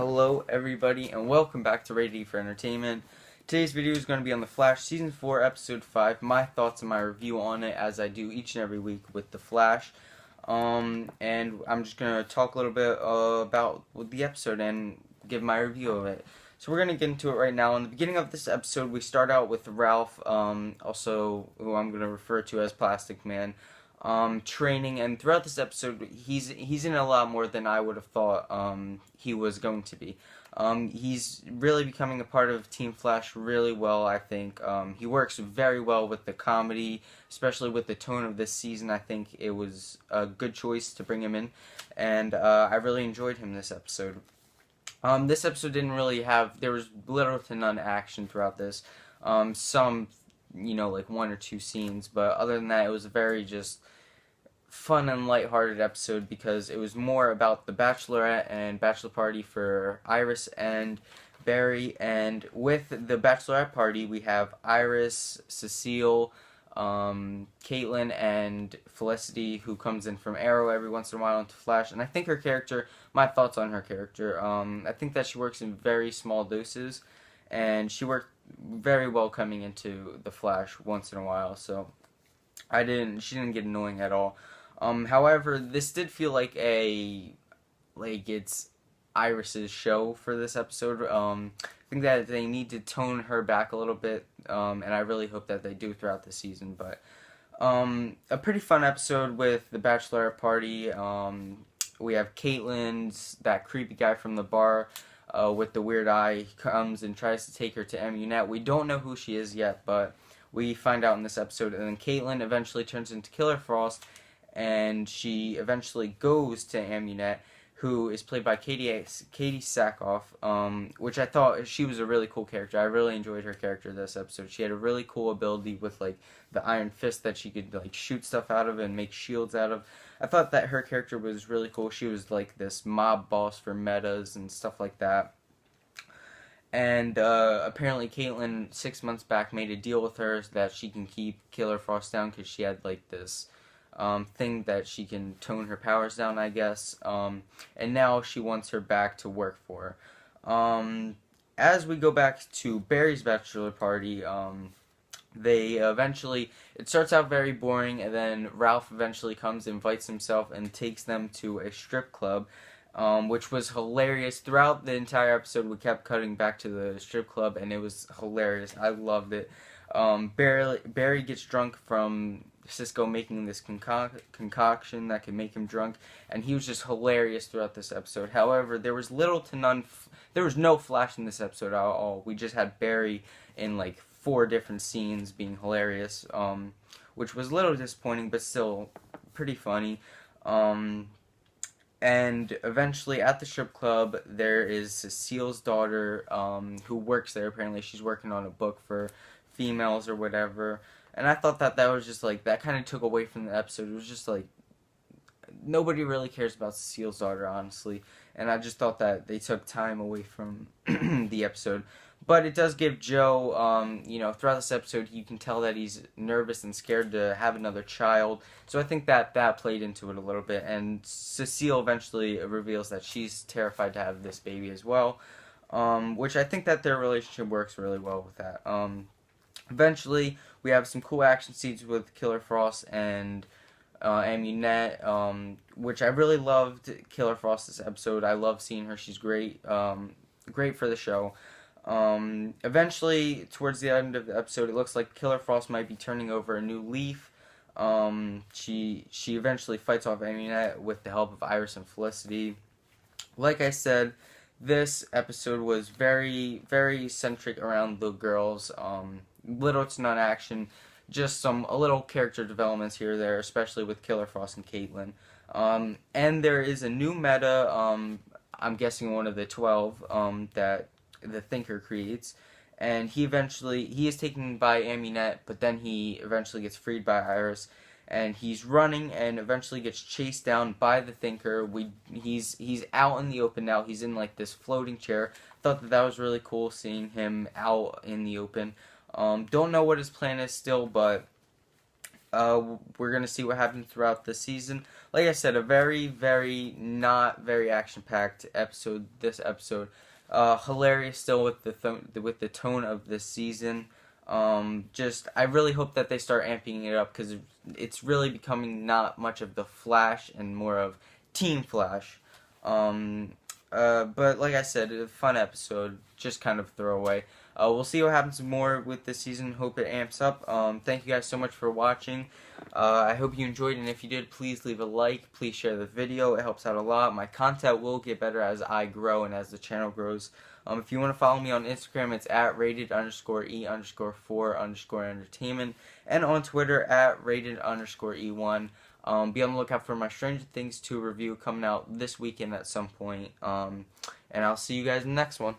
Hello everybody and welcome back to Ready for Entertainment. Today's video is going to be on The Flash Season 4 Episode 5, my thoughts and my review on it as I do each and every week with The Flash. And I'm just going to talk a little bit about the episode and give my review of it. So we're going to get into it right now. In the beginning of this episode we start out with Ralph, also who I'm going to refer to as Plastic Man. Training, and throughout this episode he's in a lot more than I would have thought he was going to be. He's really becoming a part of Team Flash really well, I think. He works very well with the comedy, especially with the tone of this season. I think it was a good choice to bring him in, and I really enjoyed him this episode. This episode didn't really have, there was little to none action throughout this. Some, like one or two scenes, but other than that, it was a very just fun and lighthearted episode because it was more about the bachelorette and bachelor party for Iris and Barry. And with the bachelorette party, we have Iris, Cecile, Caitlin, and Felicity, who comes in from Arrow every once in a while into Flash. And I think her character, my thoughts on her character, I think that she works in very small doses, and she worked very well coming into the Flash once in a while, so she didn't get annoying at all. However, this did feel like it's Iris's show for this episode. I think that they need to tone her back a little bit, and I really hope that they do throughout the season. But a pretty fun episode with the bachelorette party. We have Caitlin's, that creepy guy from the bar with the weird eye, comes and tries to take her to Amunet. We don't know who she is yet, but we find out in this episode. And then Caitlin eventually turns into Killer Frost, and she eventually goes to Amunet, who is played by Katie Sackhoff, which I thought she was a really cool character. I really enjoyed her character this episode. She had a really cool ability with the Iron Fist that she could shoot stuff out of and make shields out of. I thought that her character was really cool. She was like this mob boss for metas and stuff like that. And apparently Caitlin 6 months back made a deal with her so that she can keep Killer Frost down, because she had this thing that she can tone her powers down, I guess. And now she wants her back to work for her. As we go back to Barry's bachelor party, they eventually, it starts out very boring, and then Ralph eventually comes, invites himself, and takes them to a strip club, which was hilarious. Throughout the entire episode, we kept cutting back to the strip club, and it was hilarious. I loved it. Barry gets drunk from Cisco making this concoction that could make him drunk, and he was just hilarious throughout this episode. However, there was little to none, there was no Flash in this episode at all. We just had Barry in 4 different scenes being hilarious, which was a little disappointing, but still pretty funny. And eventually at the strip club, there is Cecile's daughter, who works there. Apparently she's working on a book for females or whatever. And I thought that was just that kind of took away from the episode. It was just nobody really cares about Cecile's daughter, honestly. And I just thought that they took time away from the episode. But it does give Joe, throughout this episode, you can tell that he's nervous and scared to have another child. So I think that played into it a little bit. And Cecile eventually reveals that she's terrified to have this baby as well, which I think that their relationship works really well with that. Eventually, we have some cool action scenes with Killer Frost and Amunet, which I really loved Killer Frost this episode. I love seeing her. She's great, great for the show. Eventually, towards the end of the episode, it looks like Killer Frost might be turning over a new leaf. She eventually fights off Amunet with the help of Iris and Felicity. Like I said, this episode was very, very centric around the girls. Little to none action, just a little character developments here or there, especially with Killer Frost and Caitlin. And there is a new meta, I'm guessing one of the 12, that the Thinker creates, and he is taken by Amunet, but then he eventually gets freed by Iris, and he's running and eventually gets chased down by the Thinker. He's out in the open now. He's in this floating chair. Thought that was really cool, seeing him out in the open. Don't know what his plan is still, but We're gonna see what happens throughout the season. Like I said, a very, very not very action-packed episode. This episode, hilarious still with with the tone of this season. Just I really hope that they start amping it up because it's really becoming not much of the Flash and more of Team Flash. But like I said, a fun episode, just kind of throwaway. We'll see what happens more with this season. Hope it amps up. Thank you guys so much for watching. I hope you enjoyed, and if you did, please leave a like. Please share the video. It helps out a lot. My content will get better as I grow and as the channel grows. If you want to follow me on Instagram, it's at rated_E_4_entertainment, and on Twitter at rated_E1. Be on the lookout for my Stranger Things 2 review coming out this weekend at some point. And I'll see you guys in the next one.